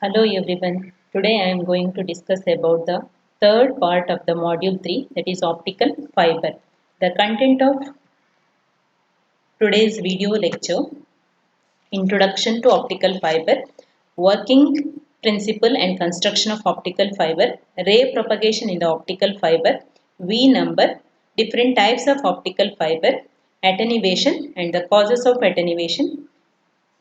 Hello everyone. Today I am going to discuss about the third part of the module 3, that is optical fiber. The content of today's video lecture: Introduction to optical fiber, working principle and construction of optical fiber, ray propagation in the optical fiber, V number, different types of optical fiber, attenuation and the causes of attenuation.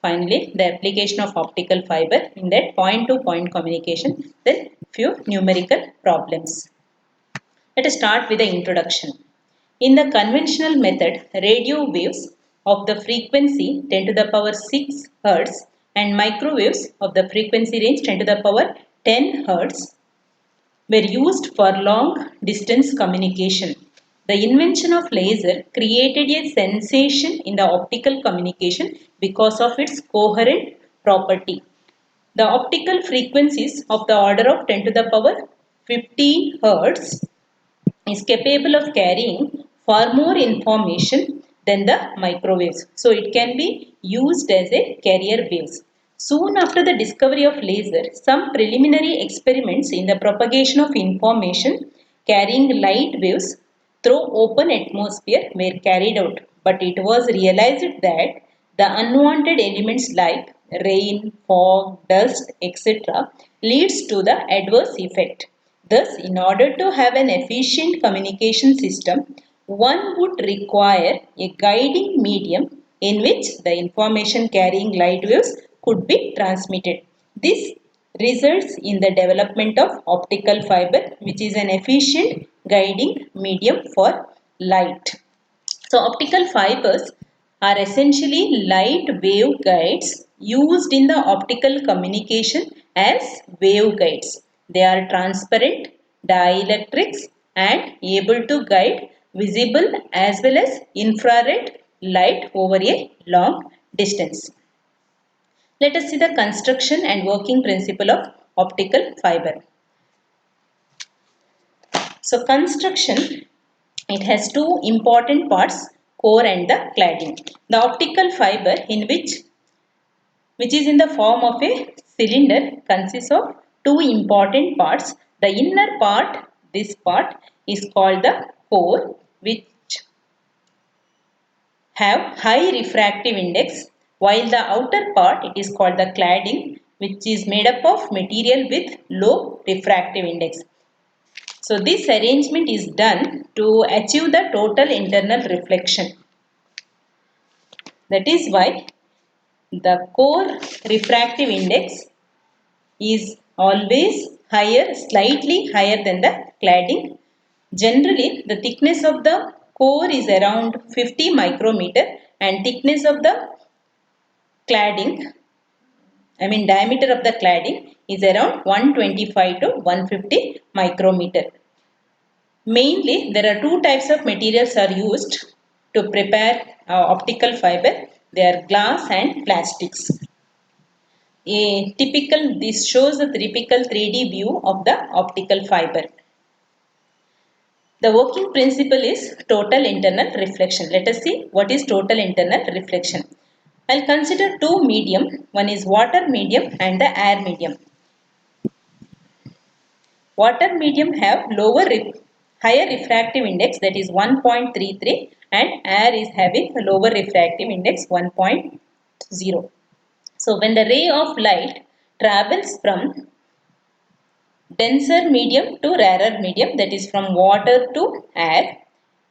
Finally, the application of optical fiber in that point-to-point communication, then few numerical problems. Let us start with the introduction. In the conventional method, radio waves of the frequency 10 to the power 6 Hz and microwaves of the frequency range 10 to the power 10 Hz were used for long distance communication. The invention of laser created a sensation in the optical communication because of its coherent property. The optical frequencies of the order of 10 to the power 15 Hz is capable of carrying far more information than the microwaves. So it can be used as a carrier waves. Soon after the discovery of laser, some preliminary experiments in the propagation of information carrying light waves through open atmosphere were carried out. But it was realized that the unwanted elements like rain, fog, dust, etc. leads to the adverse effect. Thus, in order to have an efficient communication system, one would require a guiding medium in which the information carrying light waves could be transmitted. This results in the development of optical fiber, which is an efficient guiding medium for light. So optical fibers are essentially light wave guides used in the optical communication as waveguides. They are transparent dielectrics and able to guide visible as well as infrared light over a long distance. Let us see the construction and working principle of optical fiber. So construction, it has two important parts, core and the cladding. The optical fiber which is in the form of a cylinder consists of two important parts. The inner part, this part is called the core, which have high refractive index, while the outer part, it is called the cladding, which is made up of material with low refractive index. So this arrangement is done to achieve the total internal reflection. That is why the core refractive index is always higher, slightly higher than the cladding. Generally, the thickness of the core is around 50 micrometer and thickness of the cladding, diameter of the cladding is around 125 to 150 micrometer. Mainly, there are two types of materials are used to prepare optical fiber. They are glass and plastics. This shows a typical 3D view of the optical fiber. The working principle is total internal reflection. Let us see what is total internal reflection. I'll consider two medium. One is water medium and the air medium. Water medium have higher refractive index, that is 1.33, and air is having a lower refractive index 1.0. So when the ray of light travels from denser medium to rarer medium, that is from water to air,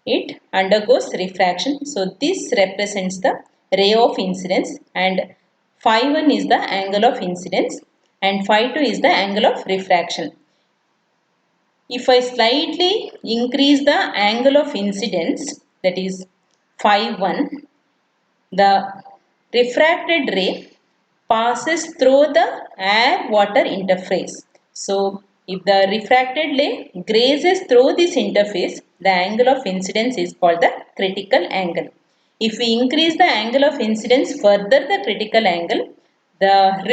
it undergoes refraction. So this represents the ray of incidence, and phi 1 is the angle of incidence and phi 2 is the angle of refraction. If I slightly increase the angle of incidence, that is phi 1, the refracted ray passes through the air-water interface. So, if the refracted ray grazes through this interface, the angle of incidence is called the critical angle. If we increase the angle of incidence further the critical angle, the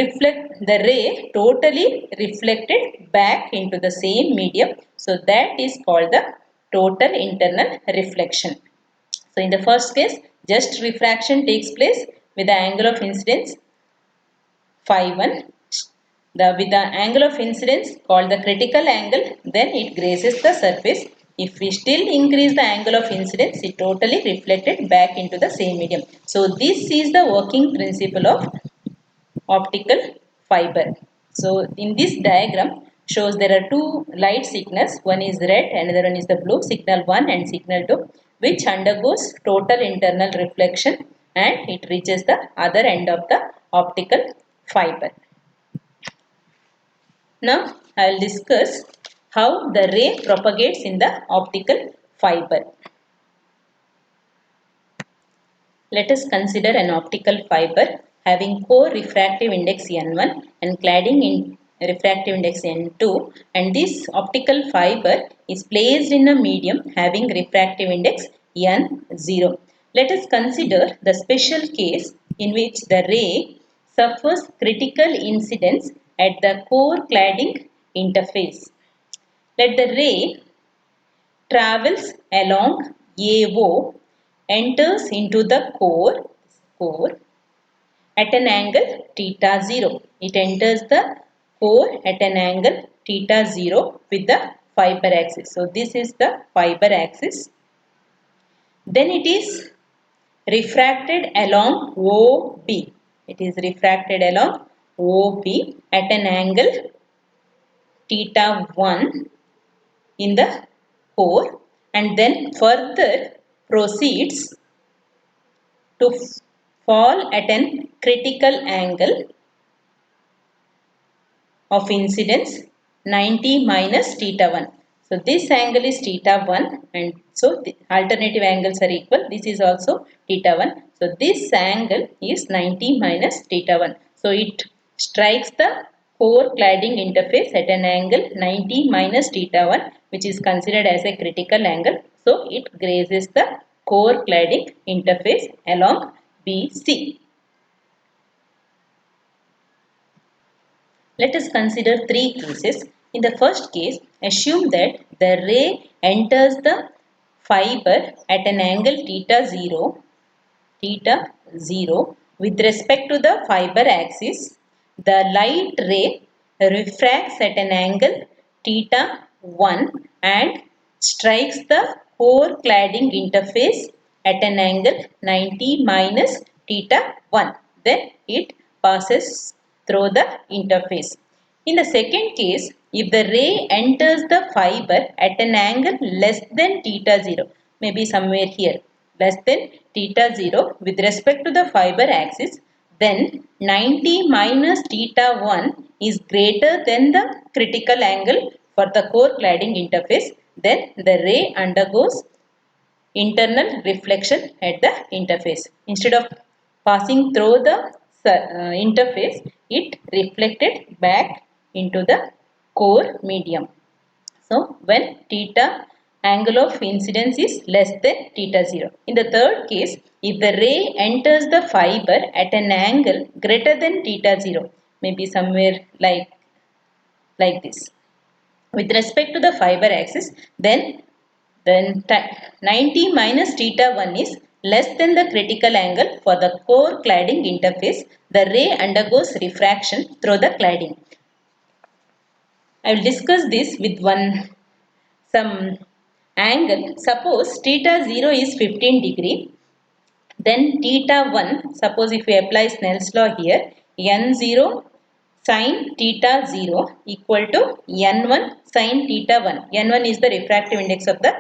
ray totally reflected back into the same medium. So that is called the total internal reflection. So in the first case, just refraction takes place with the angle of incidence phi 1. with the angle of incidence called the critical angle, then it grazes the surface. If we still increase the angle of incidence, it totally reflected back into the same medium. So this is the working principle of optical fiber. So in this diagram shows there are two light signals, one is red and another one is the blue, signal 1 and signal 2, which undergoes total internal reflection and it reaches the other end of the optical fiber. Now I will discuss how the ray propagates in the optical fiber. Let us consider an optical fiber having core refractive index N1 and cladding in refractive index N2, and this optical fiber is placed in a medium having refractive index N0. Let us consider the special case in which the ray suffers critical incidence at the core cladding interface. Let the ray travels along AO, enters into the core at an angle theta 0. It enters the core at an angle theta 0 with the fiber axis. So this is the fiber axis. Then it is refracted along OB. It is refracted along OB at an angle theta 1 in the core and then further proceeds to fall at an critical angle of incidence 90 minus theta 1. So this angle is theta 1 and so the alternative angles are equal. This is also theta 1. So this angle is 90 minus theta 1. So it strikes the core cladding interface at an angle 90 minus theta 1, which is considered as a critical angle. So it grazes the core cladding interface along BC. Let us consider three cases. In the first case, assume that the ray enters the fiber at an angle theta 0 with respect to the fiber axis. The light ray refracts at an angle theta 1 and strikes the core cladding interface at an angle 90 minus theta 1. Then it passes through the interface. In the second case, if the ray enters the fiber at an angle less than theta 0, maybe somewhere here, less than theta 0 with respect to the fiber axis, then 90 minus theta 1 is greater than the critical angle for the core cladding interface. Then the ray undergoes internal reflection at the interface. Instead of passing through the interface, it reflected back into the core medium. So when theta angle of incidence is less than theta 0. In the third case, if the ray enters the fiber at an angle greater than theta 0, maybe somewhere like this, with respect to the fiber axis, then 90 minus theta 1 is less than the critical angle for the core cladding interface. The ray undergoes refraction through the cladding. I will discuss this with some angle. Suppose theta 0 is 15 degree. Then theta 1, suppose if we apply Snell's law here, n0 sin theta 0 equal to n1 sin theta 1. n1 is the refractive index of the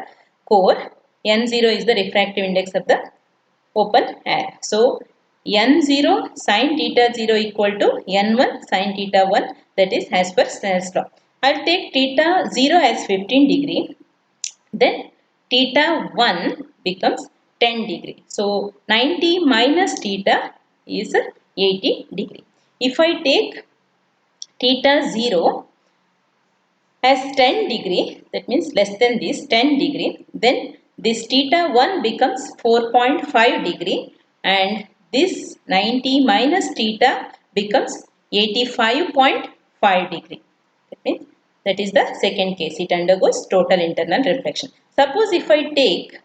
core, n0 is the refractive index of the open air. So n0 sin theta 0 equal to n1 sin theta 1, that is as per Snell's law. I will take theta 0 as 15 degree. Then theta 1 becomes 10 degree. So 90 minus theta is 80 degree. If I take theta 0 as 10 degree, that means less than this 10 degree, then this theta 1 becomes 4.5 degree and this 90 minus theta becomes 85.5 degree. That means that is the second case. It undergoes total internal reflection. Suppose if I take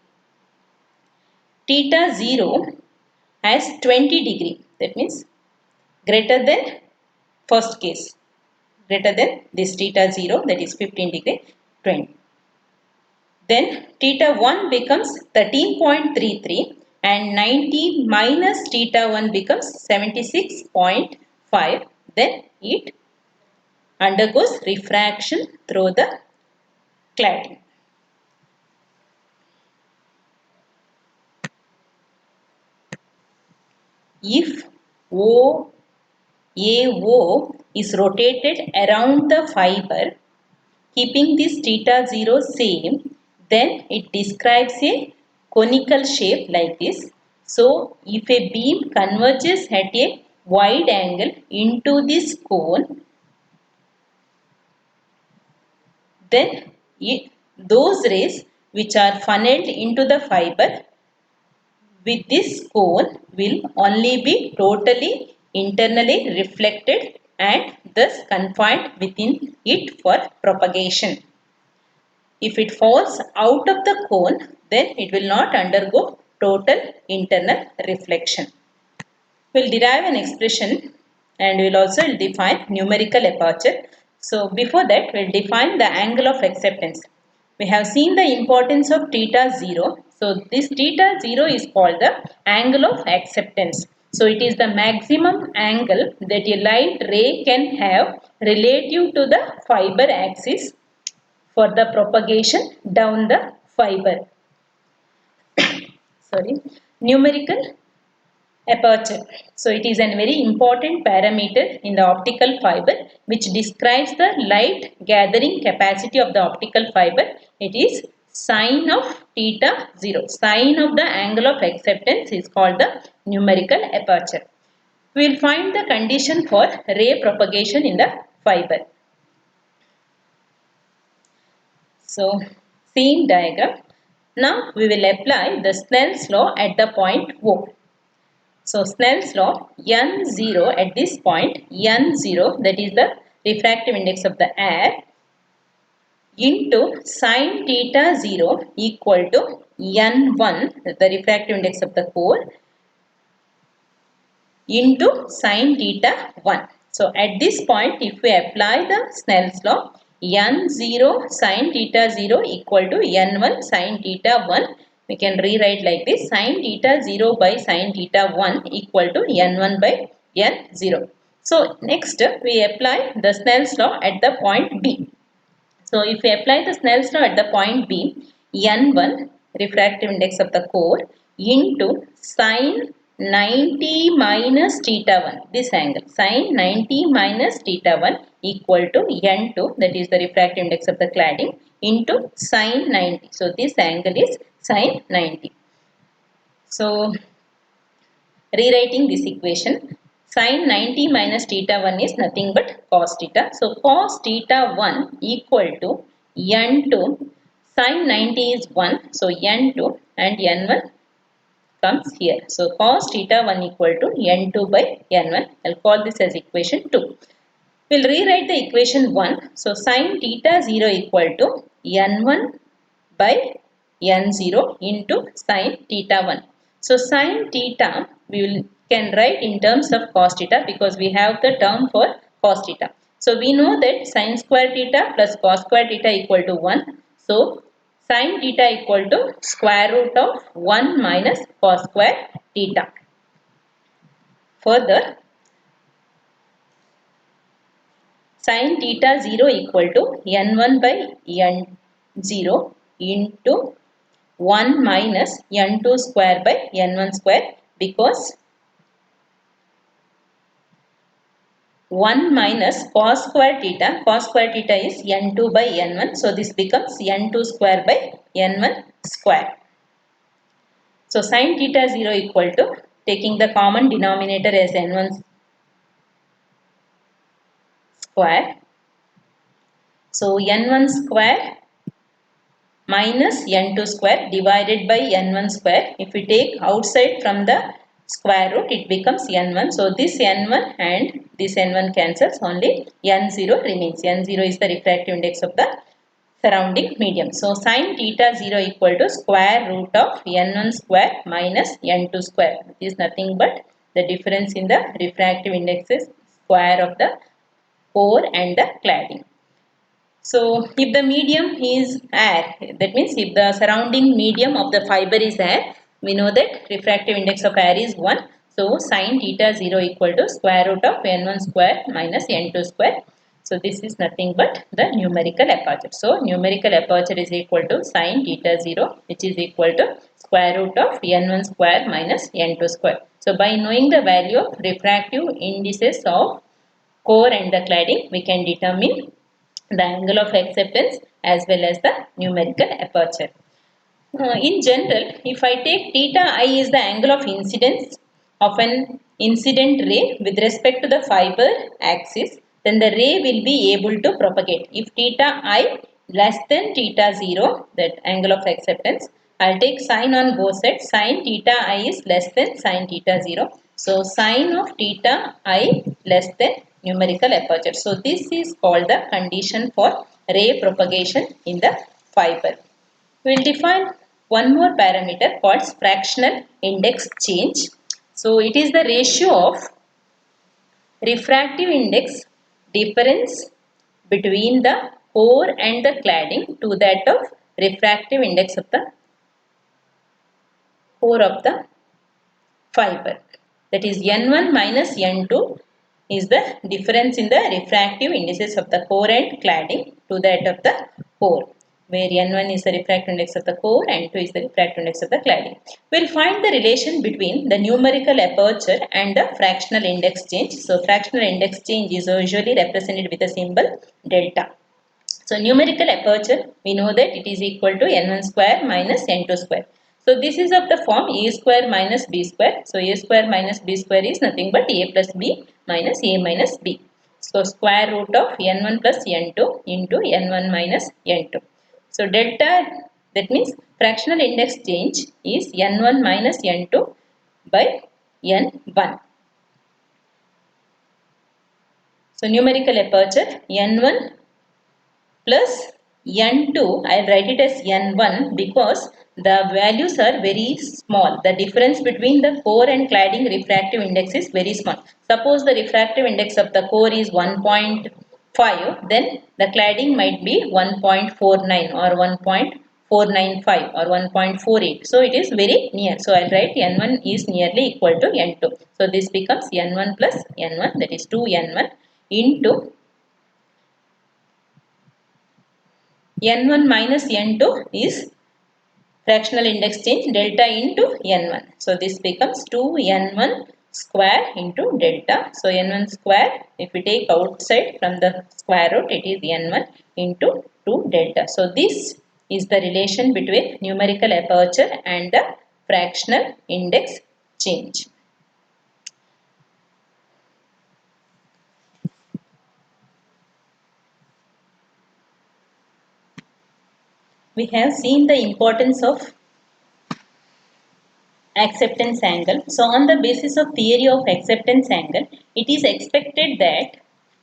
theta 0 as 20 degree, that means greater than first case. greater than this theta 0, that is 15 degree 20. Then theta 1 becomes 13.33 and 90 minus theta 1 becomes 76.5. Then it undergoes refraction through the cladding. If AO is rotated around the fiber, keeping this theta 0 same, then it describes a conical shape like this. So, if a beam converges at a wide angle into this cone, then those rays which are funneled into the fiber with this cone will only be totally internally reflected and thus confined within it for propagation. If it falls out of the cone, then it will not undergo total internal reflection. We will derive an expression and we will also define numerical aperture. So before that, we will define the angle of acceptance. We have seen the importance of theta 0. So this theta 0 is called the angle of acceptance. So it is the maximum angle that a light ray can have relative to the fiber axis for the propagation down the fiber. Numerical aperture. So it is a very important parameter in the optical fiber which describes the light gathering capacity of the optical fiber. It is sine of theta 0. Sine of the angle of acceptance is called the numerical aperture. We will find the condition for ray propagation in the fiber. So, same diagram. Now we will apply the Snell's law at the point O. So, Snell's law, N0 at this point, N0, that is the refractive index of the air, into sine theta 0 equal to N1, the refractive index of the core, into sine theta 1. So, at this point, if we apply the Snell's law, N0 sine theta 0 equal to N1 sine theta 1. We can rewrite like this: sine theta 0 by sine theta 1 equal to N1 by N0. So, next we apply the Snell's law at the point B. So, if we apply the Snell's law at the point B, N1 refractive index of the core into sine 90 minus theta 1, this angle, sine 90 minus theta 1 equal to N2, that is the refractive index of the cladding, into sine 90. So, this angle is sine 90. So, rewriting this equation, sine 90 minus theta 1 is nothing but cos theta. So, cos theta 1 equal to N2, sine 90 is 1, so N2 and N1 comes here. So, cos theta 1 equal to N2 by N1. I will call this as equation 2. We will rewrite the equation 1. So, sin theta 0 equal to N1 by N0 into sin theta 1. So, sin theta we can write in terms of cos theta because we have the term for cos theta. So, we know that sin square theta plus cos square theta equal to 1. So, sin theta equal to square root of 1 minus cos square theta. Further, sin theta 0 equal to N1 by N0 into 1 minus N2 square by N1 square, because 1 minus cos square theta is N2 by N1. So, this becomes N2 square by N1 square. So, sin theta 0 equal to, taking the common denominator as N1 square. So, N1 square minus N2 square divided by N1 square. If we take outside from the square root, it becomes N1. So, this N1 and this N1 cancels, only N0 remains. N0 is the refractive index of the surrounding medium. So, sin theta 0 equal to square root of N1 square minus N2 square. This is nothing but the difference in the refractive indexes square of the core and the cladding. So if the medium is air, that means if the surrounding medium of the fiber is air, we know that refractive index of air is 1. So sin theta 0 equal to square root of n1 square minus n2 square. So this is nothing but the numerical aperture. So numerical aperture is equal to sin theta 0, which is equal to square root of n1 square minus n2 square. So by knowing the value of refractive indices of core and the cladding, we can determine the angle of acceptance as well as the numerical aperture. In general, if I take theta I is the angle of incidence of an incident ray with respect to the fiber axis, then the ray will be able to propagate. If theta I less than theta 0, that angle of acceptance, I'll take sine on both sides. Sine theta I is less than sine theta 0. So sine of theta I less than numerical aperture. So this is called the condition for ray propagation in the fiber. We will define one more parameter called fractional index change. So it is the ratio of refractive index difference between the core and the cladding to that of refractive index of the core of the fiber. That is N1 minus N2 is the difference in the refractive indices of the core and cladding to that of the core, where N1 is the refractive index of the core and 2 is the refractive index of the cladding. We will find the relation between the numerical aperture and the fractional index change. So fractional index change is usually represented with the symbol delta. So numerical aperture, we know that it is equal to n1 square minus n2 square. So this is of the form a square minus b square. So a square minus b square is nothing but a plus b minus a minus b. So square root of n1 plus n2 into n1 minus n2. So delta, that means fractional index change is n1 minus n2 by n1. So numerical aperture n1 plus n2, I will write it as n1 because the values are very small. The difference between the core and cladding refractive index is very small. Suppose the refractive index of the core is 1.5, then the cladding might be 1.49 or 1.495 or 1.48. So it is very near. So I will write n1 is nearly equal to n2. So this becomes n1 plus n1, that is 2n1 into n1 minus n2 is fractional index change delta into n1. So this becomes 2n1 square into delta. So n1 square, if we take outside from the square root, it is n1 into 2 delta. So this is the relation between numerical aperture and the fractional index change. We have seen the importance of acceptance angle. So on the basis of theory of acceptance angle, it is expected that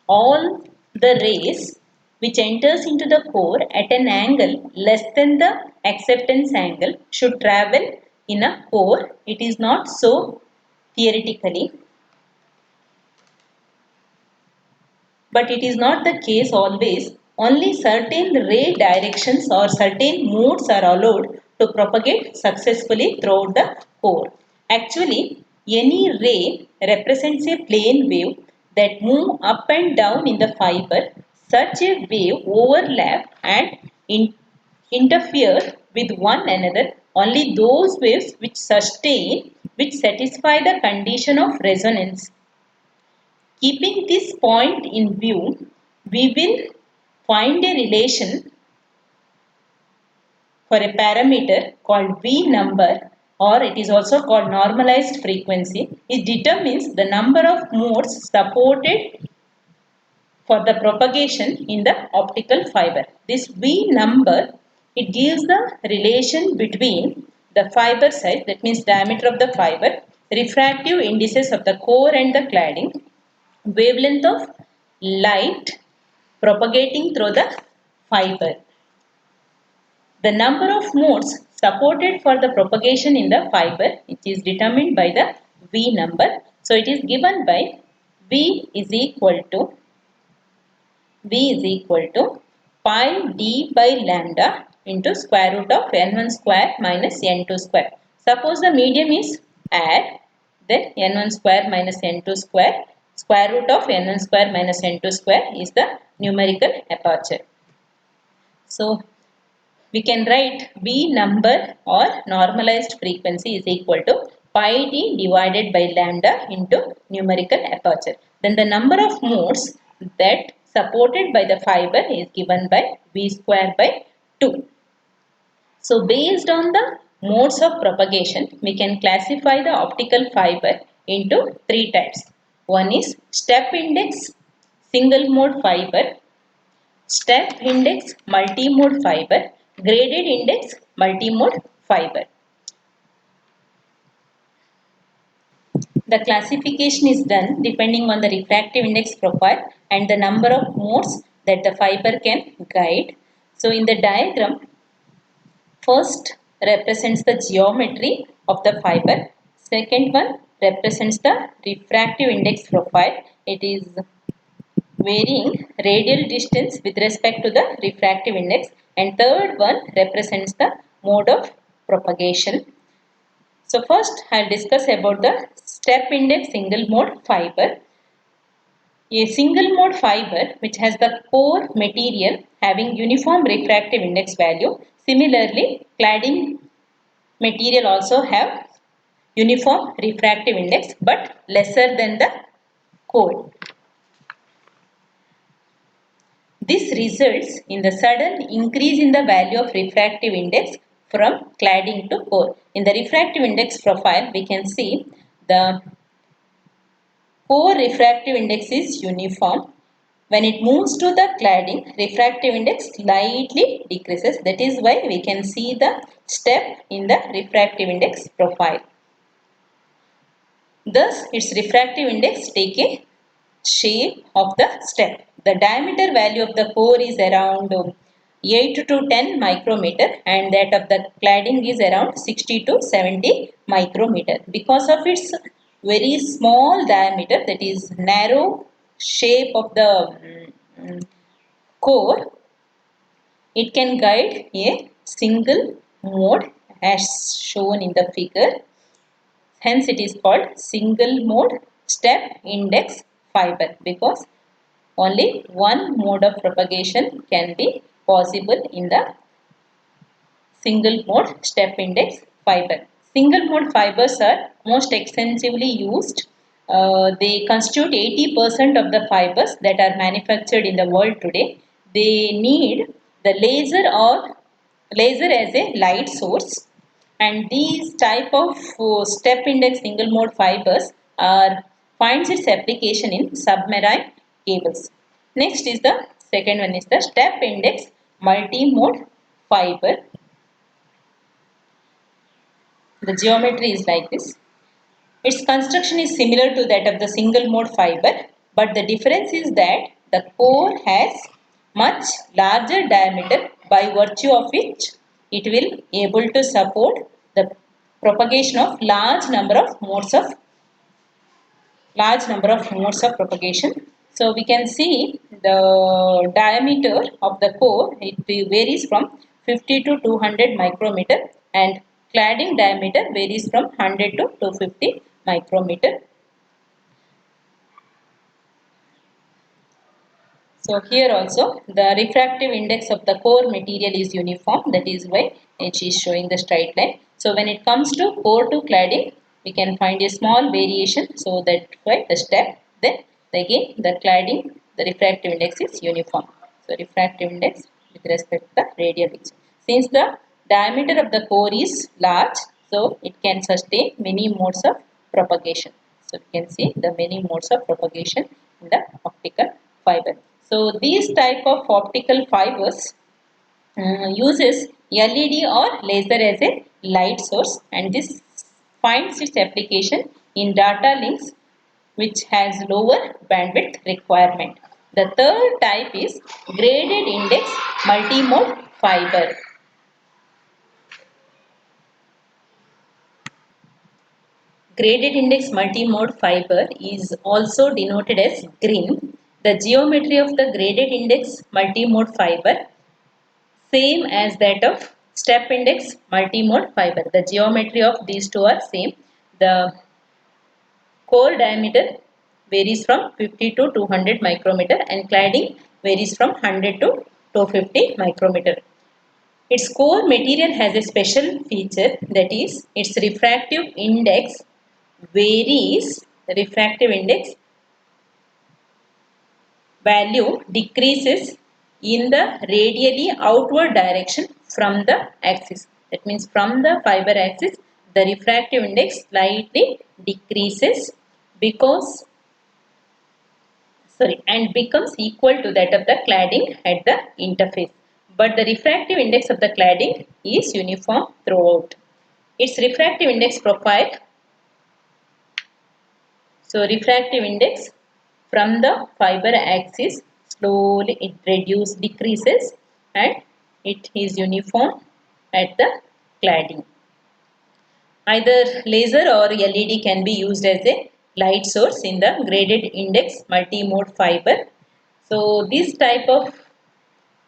all the rays which enters into the core at an angle less than the acceptance angle should travel in a core. It is not so theoretically, but it is not the case always. Only certain ray directions or certain modes are allowed to propagate successfully throughout the core. Actually, any ray represents a plane wave that move up and down in the fiber. Such a wave overlap and interfere with one another. Only those waves which sustain, which satisfy the condition of resonance. Keeping this point in view, we will find a relation for a parameter called V number, or it is also called normalized frequency. It determines the number of modes supported for the propagation in the optical fiber. This V number, it gives the relation between the fiber size, that means diameter of the fiber, refractive indices of the core and the cladding, wavelength of light propagating through the fiber. The number of modes supported for the propagation in the fiber, it is determined by the V number. So it is given by V is equal to V is equal to pi d by lambda into square root of n1 square minus n2 square. Suppose the medium is add, then n1 square minus n2 square root of n1 square minus n2 square is the numerical aperture. So we can write V number or normalized frequency is equal to pi d divided by lambda into numerical aperture. Then the number of modes that supported by the fiber is given by V square by 2. So based on the modes of propagation, we can classify the optical fiber into three types. One is step index single mode fiber, step index multi-mode fiber, graded index multi-mode fiber. The classification is done depending on the refractive index profile and the number of modes that the fiber can guide. So in the diagram, first represents the geometry of the fiber. Second one represents the refractive index profile. It is varying radial distance with respect to the refractive index, and third one represents the mode of propagation. So first I'll discuss about the step index single mode fiber. A single mode fiber which has the core material having uniform refractive index value. Similarly, cladding material also have uniform refractive index but lesser than the core. This results in the sudden increase in the value of refractive index from cladding to core. In the refractive index profile, we can see the core refractive index is uniform. When it moves to the cladding, refractive index slightly decreases. That is why we can see the step in the refractive index profile. Thus, its refractive index take a shape of the step. The diameter value of the core is around 8 to 10 micrometer and that of the cladding is around 60 to 70 micrometer. Because of its very small diameter, that is narrow shape of the core, it can guide a single mode as shown in the figure. Hence, it is called single mode step index fiber because only one mode of propagation can be possible in the single mode step index fiber. Single mode fibers are most extensively used. They constitute 80% of the fibers that are manufactured in the world today. They need the laser as a light source, and these type of step index single mode fibers are finds its application in submarine cables. Next is the second one is the step index multi-mode fiber. The geometry is like this. Its construction is similar to that of the single mode fiber, but the difference is that the core has much larger diameter by virtue of which it will able to support the propagation of large number of modes of propagation. So we can see the diameter of the core, it varies from 50 to 200 micrometer and cladding diameter varies from 100 to 250 micrometer. So here also the refractive index of the core material is uniform, that is why it is showing the straight line. So when it comes to core to cladding, we can find a small variation, so that's why the step, then again the cladding, the refractive index is uniform. So refractive index with respect to the radial region. Since the diameter of the core is large, so it can sustain many modes of propagation. So you can see the many modes of propagation in the optical fiber. So these type of optical fibers uses LED or laser as a light source, and this finds its application in data links which has lower bandwidth requirement. The third type is graded index multimode fiber. Graded index multimode fiber is also denoted as GRIN. The geometry of the graded index multimode fiber same as that of step index multimode fiber. The geometry of these two are same. The core diameter varies from 50 to 200 micrometer and cladding varies from 100 to 250 micrometer. Its core material has a special feature, that is its refractive index varies. The refractive index value decreases in the radially outward direction from the axis. That means from the fiber axis, the refractive index slightly decreases because and becomes equal to that of the cladding at the interface. But the refractive index of the cladding is uniform throughout. Its refractive index profile, so refractive index from the fiber axis slowly it decreases and it is uniform at the cladding. Either laser or LED can be used as a light source in the graded index multimode fiber. So this type of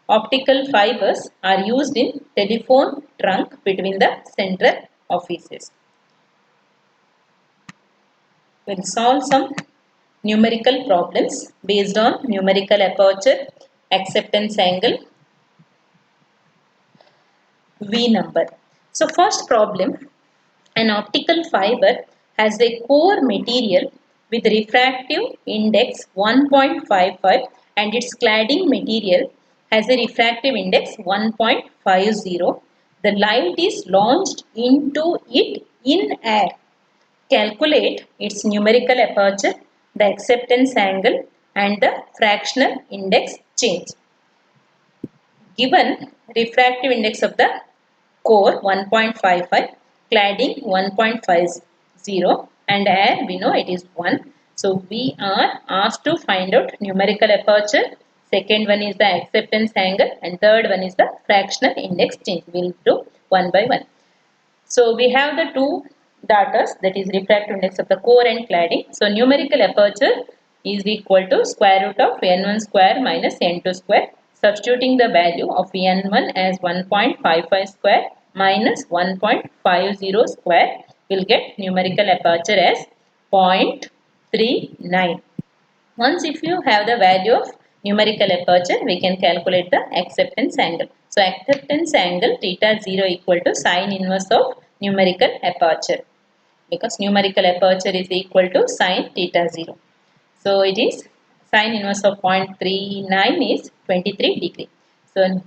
optical fibers are used in telephone trunk between the central offices. We'll solve some numerical problems based on numerical aperture, acceptance angle, V number. So first problem, an optical fiber has a core material with refractive index 1.55 and its cladding material has a refractive index 1.50. The light is launched into it in air. Calculate its numerical aperture, the acceptance angle and the fractional index change. Given refractive index of the core 1.55, cladding 1.50 and air we know it is 1. So we are asked to find out numerical aperture, second one is the acceptance angle and third one is the fractional index change. We will do one by one. So we have the two data, that is refractive index of the core and cladding. So numerical aperture is equal to square root of n1 square minus n2 square. Substituting the value of n1 as 1.55 square minus 1.50 square, will get numerical aperture as 0.39. Once if you have the value of numerical aperture, we can calculate the acceptance angle. So acceptance angle theta 0 equal to sine inverse of numerical aperture, because numerical aperture is equal to sine theta 0. So it is sine inverse of 0.39 is 23 degree. So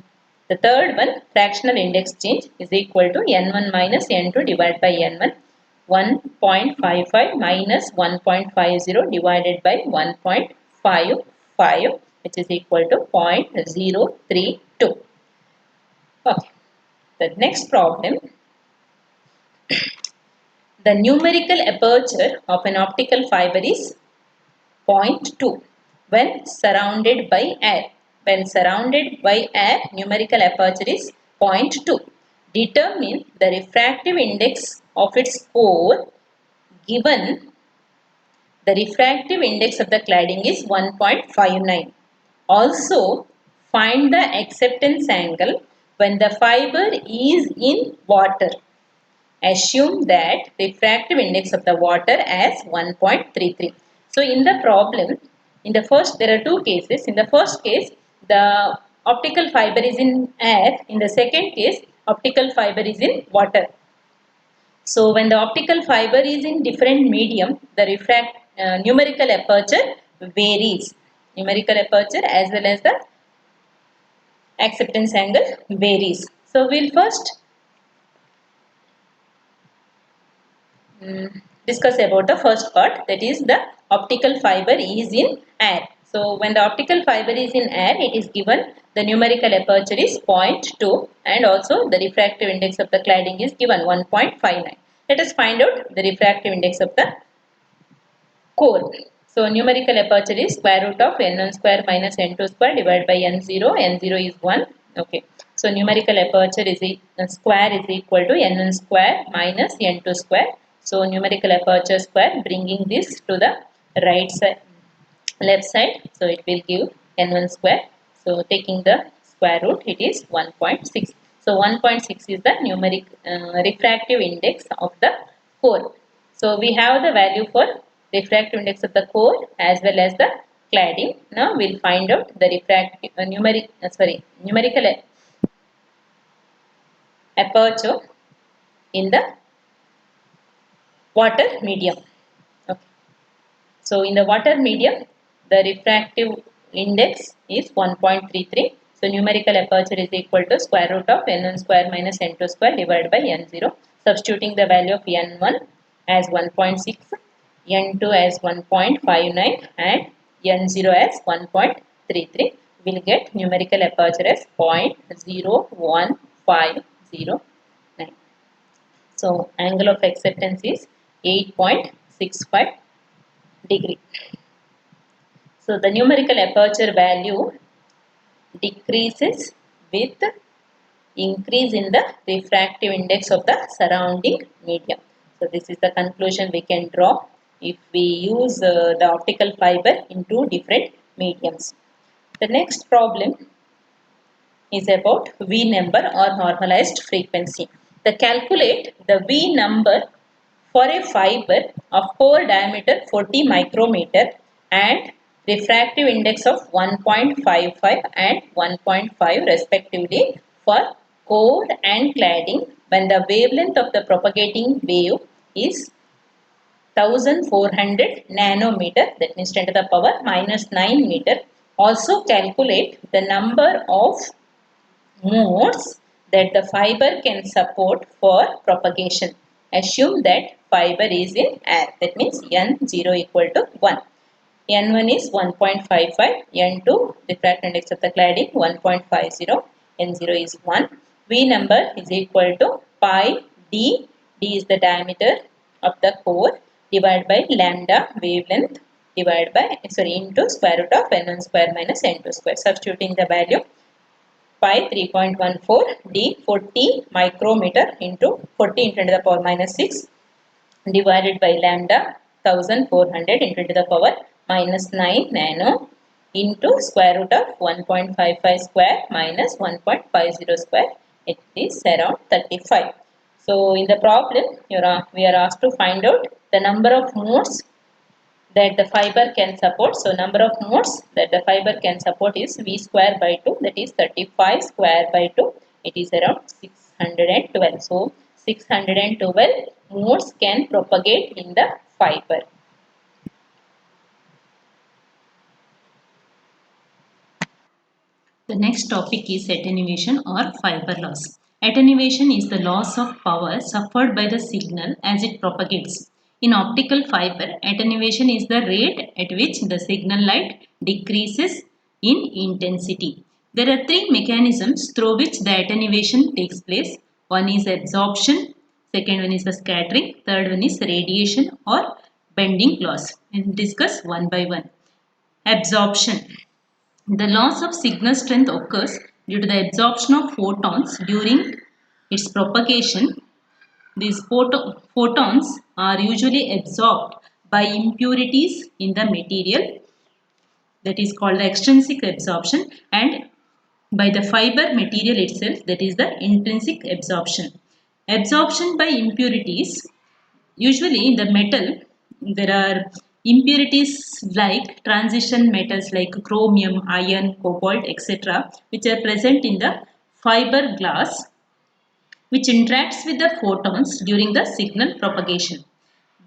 the third one, fractional index change, is equal to n1 minus n2 divided by n1. 1.55 minus 1.50 divided by 1.55, which is equal to 0.032. Okay. The next problem, the numerical aperture of an optical fiber is 0.2 when surrounded by air. When surrounded by air, numerical aperture is 0.2. Determine the refractive index of its core given the refractive index of the cladding is 1.59. Also, find the acceptance angle when the fiber is in water. Assume that refractive index of the water as 1.33. So, in the problem, there are two cases. In the first case, the optical fiber is in air. In the second case, optical fiber is in water. So when the optical fiber is in different medium, the numerical aperture varies. Numerical aperture as well as the acceptance angle varies. So we'll first discuss about the first part, that is the optical fiber is in air. So when the optical fiber is in air, it is given the numerical aperture is 0.2 and also the refractive index of the cladding is given 1.59. Let us find out the refractive index of the core. So numerical aperture is square root of n1 square minus n2 square divided by n0. n0 is 1. Okay. So numerical aperture is square is equal to n1 square minus n2 square. So numerical aperture square, bringing this to the right side, left side, so it will give n1 square. So taking the square root, it is 1.6. So 1.6 is the numeric refractive index of the core. So we have the value for refractive index of the core as well as the cladding. Now we'll find out the refractive numerical aperture in the water medium. Okay. So in the water medium, the refractive index is 1.33. So numerical aperture is equal to square root of n1 square minus n2 square divided by n0. Substituting the value of n1 as 1.6, n2 as 1.59 and n0 as 1.33. We will get numerical aperture as 0.01509. So angle of acceptance is 8.65 degree. So the numerical aperture value decreases with increase in the refractive index of the surrounding medium. So this is the conclusion we can draw if we use the optical fiber into different mediums. The next problem is about V number or normalized frequency. The calculate the V number for a fiber of core diameter 40 micrometer and refractive index of 1.55 and 1.5 respectively for core and cladding when the wavelength of the propagating wave is 1400 nanometer, that means 10 to the power minus 9 meter. Also calculate the number of modes that the fiber can support for propagation. Assume that fiber is in air. That means n0 equal to 1. n1 is 1.55, n2 refractive index of the cladding 1.50, n0 is 1. V number is equal to pi d, d is the diameter of the core divided by lambda wavelength divided by into square root of n1 square minus n2 square. Substituting the value pi 3.14 d 40 micrometer into 40 into 10 to the power minus 6 divided by lambda 1400 into 10 to the power minus 9 nano into square root of 1.55 square minus 1.50 square. It is around 35. So in the problem we are asked to find out the number of modes that the fiber can support. So number of modes that the fiber can support is V square by 2, that is 35 square by 2. It is around 612. So 612 modes can propagate in the fiber. The next topic is attenuation or fiber loss. Attenuation is the loss of power suffered by the signal as it propagates. In optical fiber, attenuation is the rate at which the signal light decreases in intensity. There are three mechanisms through which the attenuation takes place. One is absorption, second one is the scattering, third one is radiation or bending loss. We'll discuss one by one. Absorption. The loss of signal strength occurs due to the absorption of photons during its propagation. These photons are usually absorbed by impurities in the material, that is called the extrinsic absorption, and by the fiber material itself, that is the intrinsic absorption. Absorption by impurities, usually in the metal there are impurities like transition metals like chromium, iron, cobalt, etc., which are present in the fiber glass, which interacts with the photons during the signal propagation.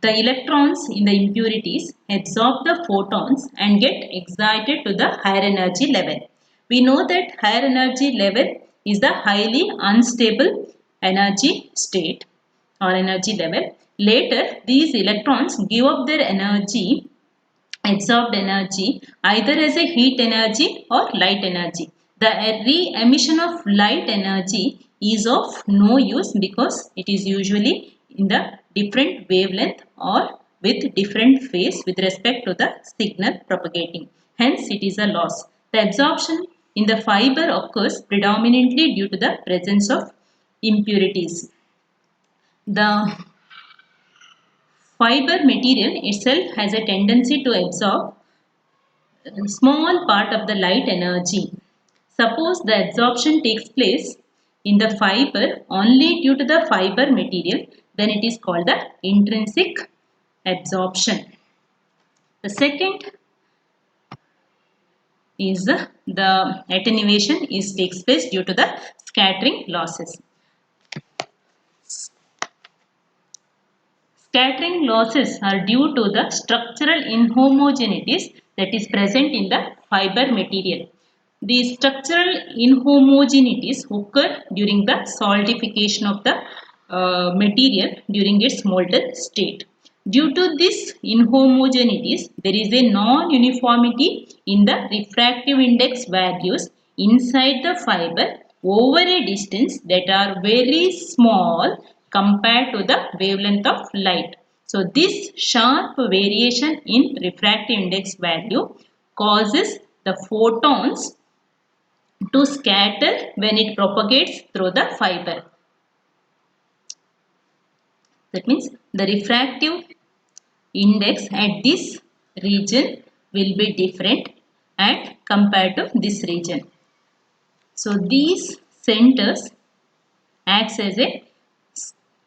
The electrons in the impurities absorb the photons and get excited to the higher energy level. We know that higher energy level is the highly unstable energy state or energy level. Later, these electrons give up their energy, absorbed energy, either as a heat energy or light energy. The re-emission of light energy is of no use because it is usually in the different wavelength or with different phase with respect to the signal propagating. Hence, it is a loss. The absorption in the fiber occurs predominantly due to the presence of impurities. The fiber material itself has a tendency to absorb small part of the light energy. Suppose the absorption takes place in the fiber only due to the fiber material, then it is called the intrinsic absorption. The second is the attenuation is takes place due to the scattering losses. Scattering losses are due to the structural inhomogeneities that is present in the fiber material. These structural inhomogeneities occur during the solidification of the material during its molten state. Due to this inhomogeneities, there is a non-uniformity in the refractive index values inside the fiber over a distance that are very small compared to the wavelength of light. So, this sharp variation in refractive index value causes the photons to scatter when it propagates through the fiber. That means the refractive index at this region will be different and compared to this region. So these centers acts as a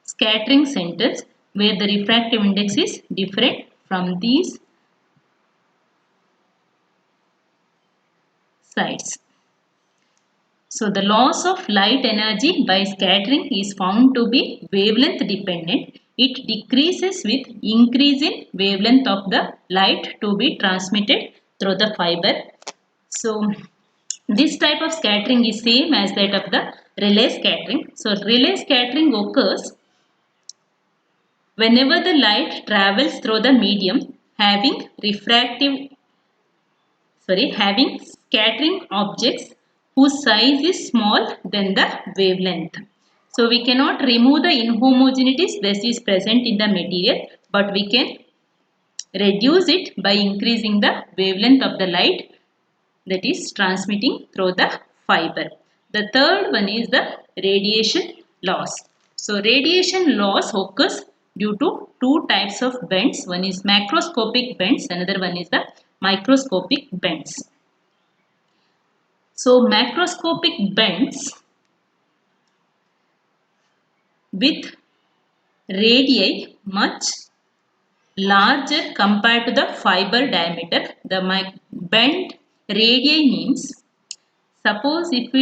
scattering centers where the refractive index is different from these sides. So the loss of light energy by scattering is found to be wavelength dependent. It decreases with increase in wavelength of the light to be transmitted through the fiber. So this type of scattering is same as that of the relay scattering. So relay scattering occurs whenever the light travels through the medium having scattering objects whose size is small than the wavelength. So we cannot remove the inhomogeneities that is present in the material, but we can reduce it by increasing the wavelength of the light that is transmitting through the fiber. The third one is the radiation loss. So radiation loss occurs due to two types of bends. One is macroscopic bends, another one is the microscopic bends. So macroscopic bends with radii much larger compared to the fiber diameter. The bend radii means, suppose if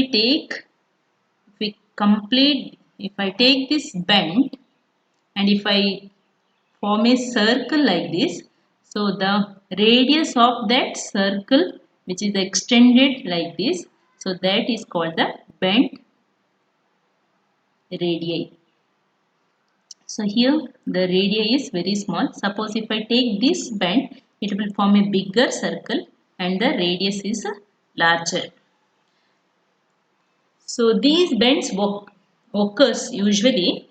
I take this bend and if I form a circle like this, so the radius of that circle which is extended like this, so that is called the bend radii. So here the radii is very small. Suppose if I take this bend, it will form a bigger circle and the radius is larger. So these bends occurs usually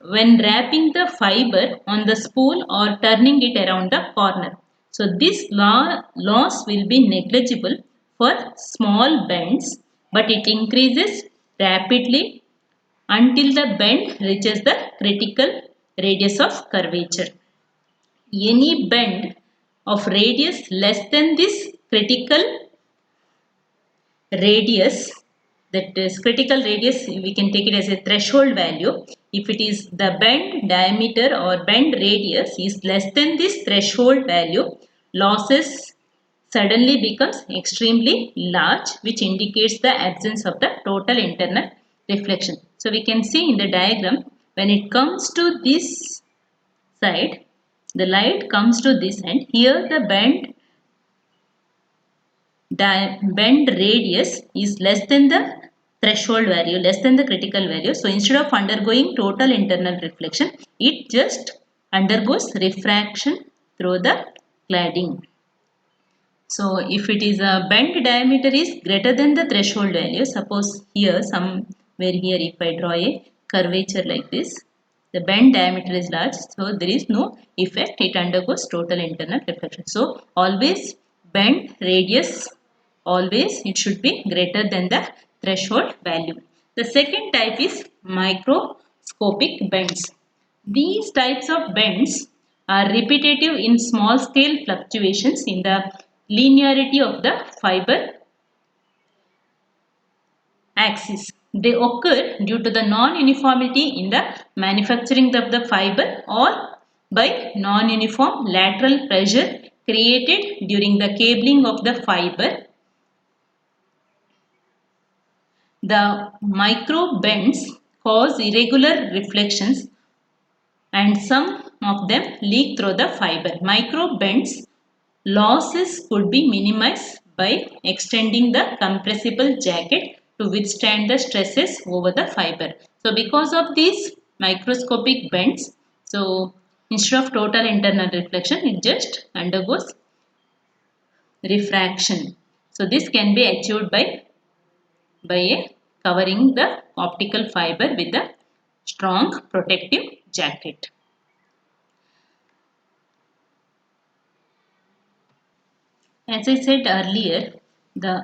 when wrapping the fiber on the spool or turning it around the corner. So this loss will be negligible for small bends, but it increases rapidly until the bend reaches the critical radius of curvature. Any bend of radius less than this critical radius, that is critical radius, we can take it as a threshold value. If it is the bend diameter or bend radius is less than this threshold value, losses suddenly becomes extremely large, which indicates the absence of the total internal reflection. So we can see in the diagram, when it comes to this side, the light comes to this end. Here the bend radius is less than the threshold value, less than the critical value. So instead of undergoing total internal reflection, it just undergoes refraction through the cladding. So if it is a bend diameter is greater than the threshold value, suppose here somewhere here if I draw a curvature like this, the bend diameter is large, so there is no effect, it undergoes total internal reflection. So always bend radius, always it should be greater than the threshold value. The second type is microscopic bends. These types of bends are repetitive in small scale fluctuations in the linearity of the fiber axis. They occur due to the non-uniformity in the manufacturing of the fiber or by non-uniform lateral pressure created during the cabling of the fiber. The micro bends cause irregular reflections and some of them leak through the fiber. Micro bends losses could be minimized by extending the compressible jacket to withstand the stresses over the fiber. So because of these microscopic bends, so instead of total internal reflection, it just undergoes refraction. So this can be achieved by covering the optical fiber with a strong protective jacket. As I said earlier,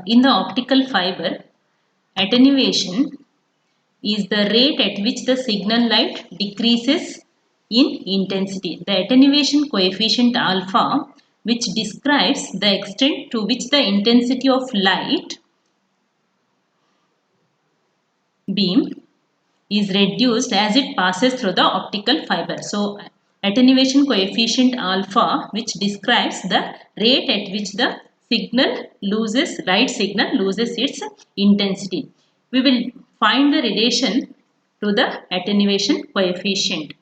in the optical fiber, attenuation is the rate at which the signal light decreases in intensity. The attenuation coefficient alpha, which describes the extent to which the intensity of light beam is reduced as it passes through the optical fiber. So, attenuation coefficient alpha, which describes the rate at which the light signal loses its intensity. We will find the relation to the attenuation coefficient.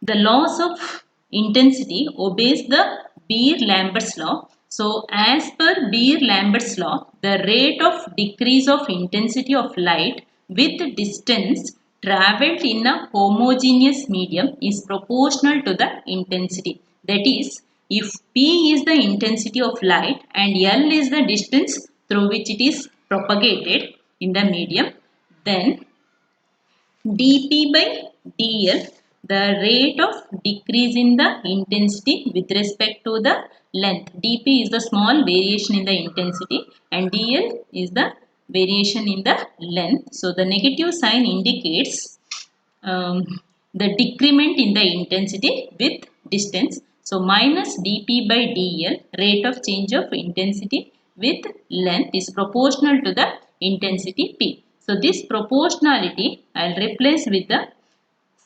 The loss of intensity obeys the Beer-Lambert's law. So, as per Beer-Lambert's law, the rate of decrease of intensity of light with distance travelled in a homogeneous medium is proportional to the intensity. That is, if P is the intensity of light and L is the distance through which it is propagated in the medium, then dP by dL, the rate of decrease in the intensity with respect to the length. dP is the small variation in the intensity and dL is the variation in the length. So, the negative sign indicates the decrement in the intensity with distance. So, minus dP by dL, rate of change of intensity with length, is proportional to the intensity P. So, this proportionality I will replace with the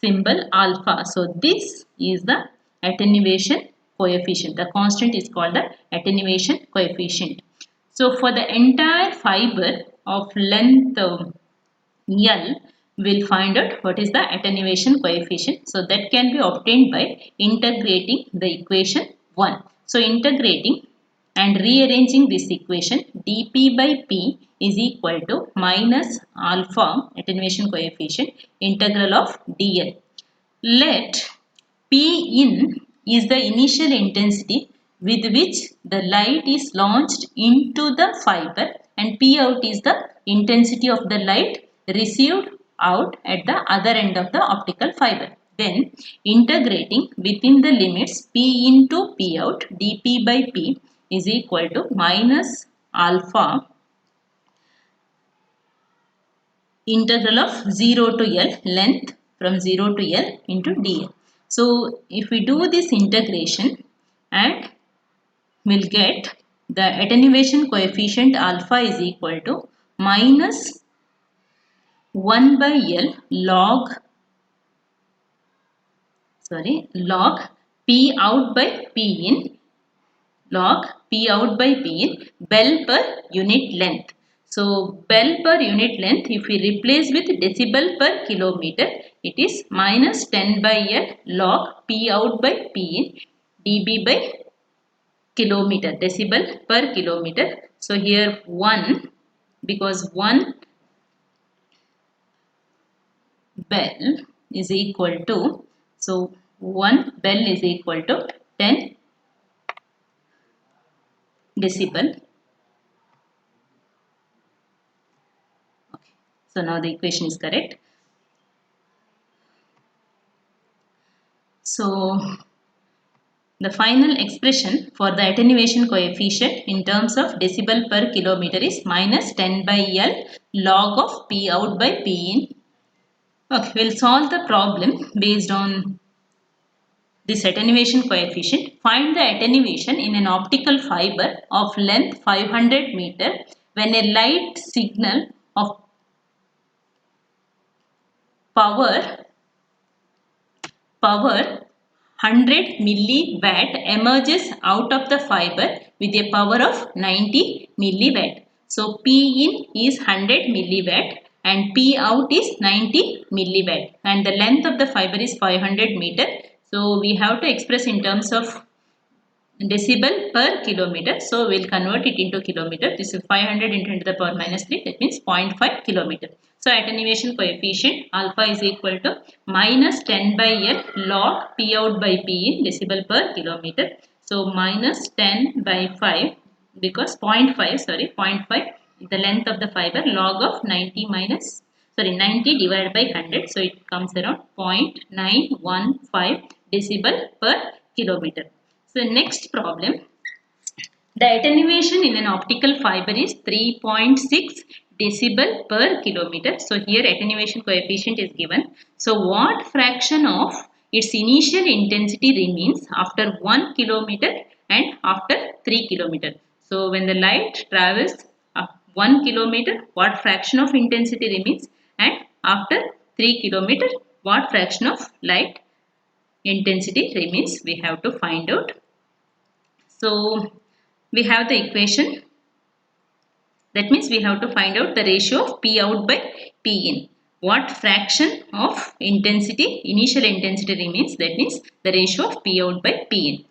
symbol alpha. So, this is the attenuation coefficient. The constant is called the attenuation coefficient. So, for the entire fiber of length L, we'll find out what is the attenuation coefficient. So, that can be obtained by integrating the equation 1. So, integrating and rearranging this equation, dP by P is equal to minus alpha attenuation coefficient integral of dl. Let P in is the initial intensity with which the light is launched into the fiber and P out is the intensity of the light received out at the other end of the optical fiber. Then integrating within the limits P into P out, dP by P is equal to minus alpha integral of 0 to L, length from 0 to L into dl. So, if we do this integration and we'll get the attenuation coefficient alpha is equal to minus 1 by L log P out by P in log P out by P in bell per unit length. So, bell per unit length, if we replace with decibel per kilometer, it is minus 10 by L log P out by P in dB by kilometer, decibel per kilometer. So, here 1, because 1 bell is equal to, so 1 bell is equal to 10 decibel. Okay. So, now the equation is correct. So, the final expression for the attenuation coefficient in terms of decibel per kilometer is minus 10 by L log of P out by P in. Okay, we will solve the problem based on this attenuation coefficient. Find the attenuation in an optical fiber of length 500 meter when a light signal of power 100 milliwatt emerges out of the fiber with a power of 90 milliwatt. So P in is 100 milliwatt and P out is 90 milliwatt and the length of the fiber is 500 meter. So we have to express in terms of decibel per kilometer. So we'll convert it into kilometer. This is 500 into 10 to the power minus 3. That means 0.5 kilometer. So attenuation coefficient alpha is equal to minus 10 by L log P out by P in decibel per kilometer. So minus 10 by 5 because 0.5 sorry 0.5 the length of the fiber log of 90 divided by 100. So it comes around 0.915 decibel per kilometer. So next problem, the attenuation in an optical fiber is 3.6 decibel per kilometer. So here attenuation coefficient is given. So what fraction of its initial intensity remains after 1 kilometer and after 3 kilometer? So when the light travels 1 kilometer, what fraction of intensity remains, and after 3 kilometer, what fraction of light intensity remains, we have to find out. So we have the equation. That means we have to find out the ratio of P out by P in. What fraction of intensity, initial intensity remains, that means the ratio of P out by P in.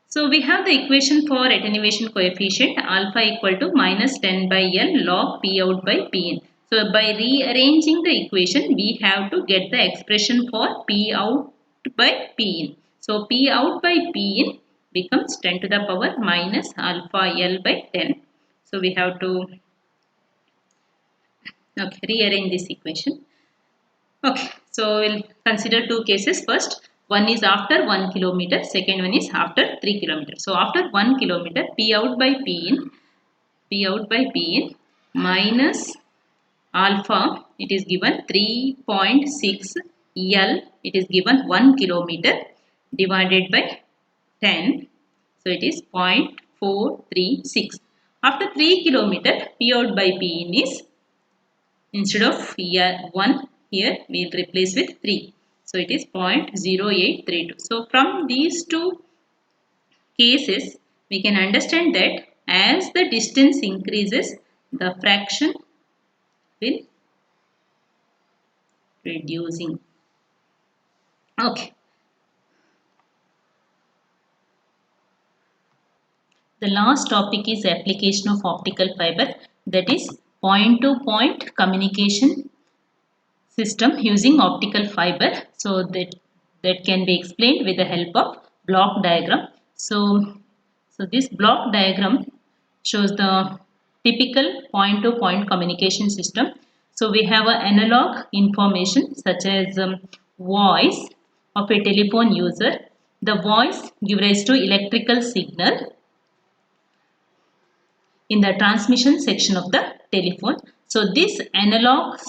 So we have the equation for attenuation coefficient alpha equal to minus 10 by L log P out by P in. So by rearranging the equation, we have to get the expression for P out by P in. So P out by P in becomes 10 to the power minus alpha L by 10. So we have to rearrange this equation. Okay, so we'll consider two cases. First, one is after 1 kilometer, second one is after 3 kilometers. So after 1 kilometer, P out by P in minus alpha, it is given 3.6 L, it is given 1 kilometer divided by 10. So it is 0.436. After 3 kilometer, P out by P in is, instead of 1, here we will replace with 3. So it is 0.0832. So from these two cases, we can understand that as the distance increases, the fraction will reducing. Okay. The last topic is application of optical fiber, that is point-to-point communication system using optical fiber. So that can be explained with the help of block diagram. So this block diagram shows the typical point-to-point communication system. So we have an analog information such as voice of a telephone user. The voice gives rise to electrical signal in the transmission section of the telephone. So this analog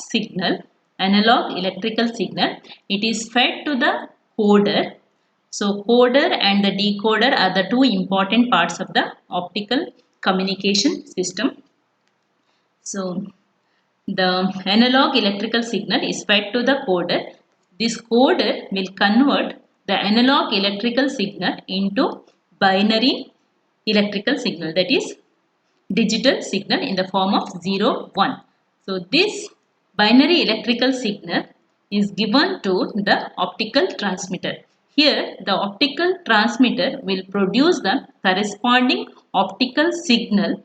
electrical signal, it is fed to the coder. So coder and the decoder are the two important parts of the optical communication system. So the analog electrical signal is fed to the coder. This coder will convert the analog electrical signal into binary electrical signal, that is digital signal in the form of 0, 1. So this binary electrical signal is given to the optical transmitter. Here the optical transmitter will produce the corresponding optical signal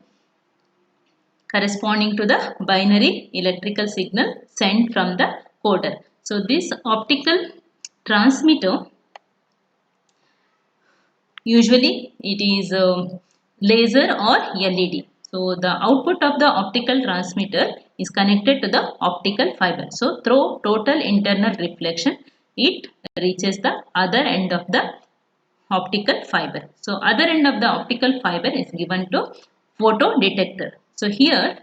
corresponding to the binary electrical signal sent from the coder. So this optical transmitter, usually it is laser or LED. So the output of the optical transmitter is connected to the optical fiber. So through total internal reflection, it reaches the other end of the optical fiber. So other end of the optical fiber is given to photodetector. So here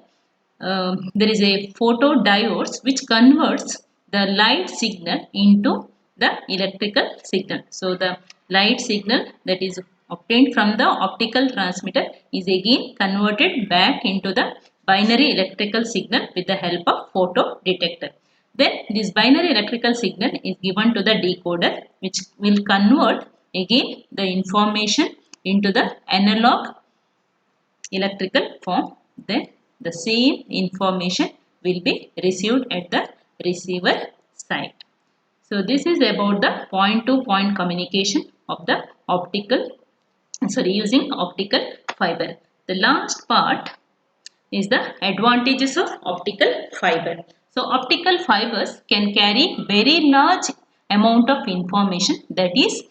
there is a photodiodes which converts the light signal into the electrical signal. So the light signal that is obtained from the optical transmitter is again converted back into the binary electrical signal with the help of photo detector. Then this binary electrical signal is given to the decoder, which will convert again the information into the analog electrical form. Then the same information will be received at the receiver side. So this is about the point to point communication of the using optical fiber. The last part is the advantages of optical fiber. So optical fibers can carry very large amount of information, that is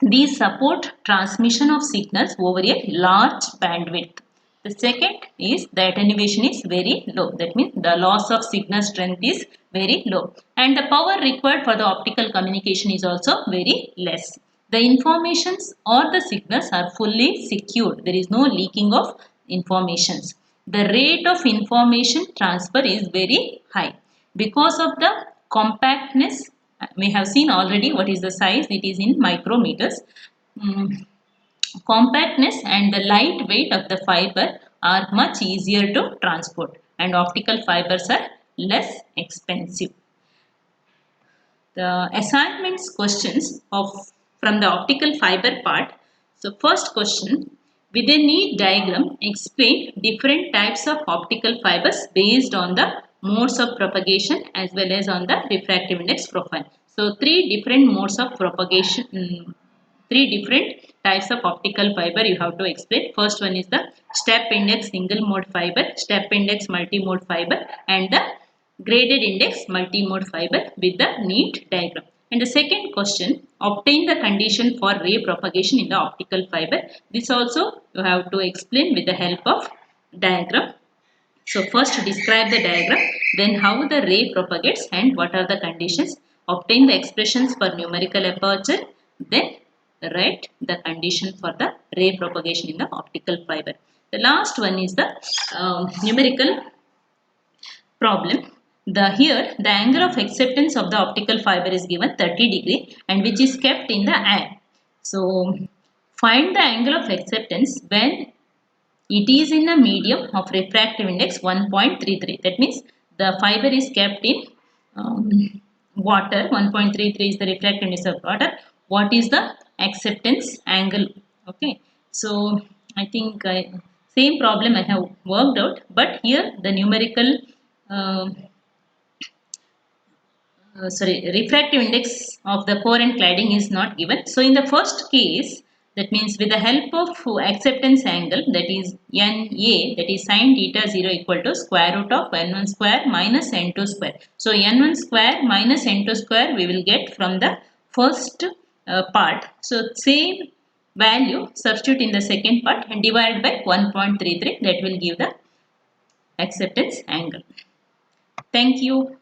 these support transmission of signals over a large bandwidth. The second is the attenuation is very low. That means the loss of signal strength is very low. And the power required for the optical communication is also very less. The informations or the signals are fully secured. There is no leaking of informations. The rate of information transfer is very high. Because of the compactness, we have seen already what is the size, it is in micrometers. Compactness and the light weight of the fiber are much easier to transport, and optical fibers are less expensive. The assignments questions from the optical fiber part. So first question, with a neat diagram explain different types of optical fibers based on the modes of propagation as well as on the refractive index profile. So three different modes of propagation, three different types of optical fiber you have to explain. First one is the step index single mode fiber, step index multi-mode fiber, and the graded index multi-mode fiber with the neat diagram. And the second question, obtain the condition for ray propagation in the optical fiber. This also you have to explain with the help of diagram. So first describe the diagram, then how the ray propagates and what are the conditions. Obtain the expressions for numerical aperture, then write the condition for the ray propagation in the optical fiber. The last one is the numerical problem. Here the angle of acceptance of the optical fiber is given 30 degree and which is kept in the air. So find the angle of acceptance when it is in a medium of refractive index 1.33. That means the fiber is kept in water. 1.33 is the refractive index of water. What is the acceptance angle? Okay. So I think same problem I have worked out, but here the numerical refractive index of the core and cladding is not given. So in the first case, that means with the help of acceptance angle, that is NA, that is sin theta 0 equal to square root of n1 square minus n2 square. So n1 square minus n2 square we will get from the first part. So same value substitute in the second part and divide by 1.33, that will give the acceptance angle. Thank you.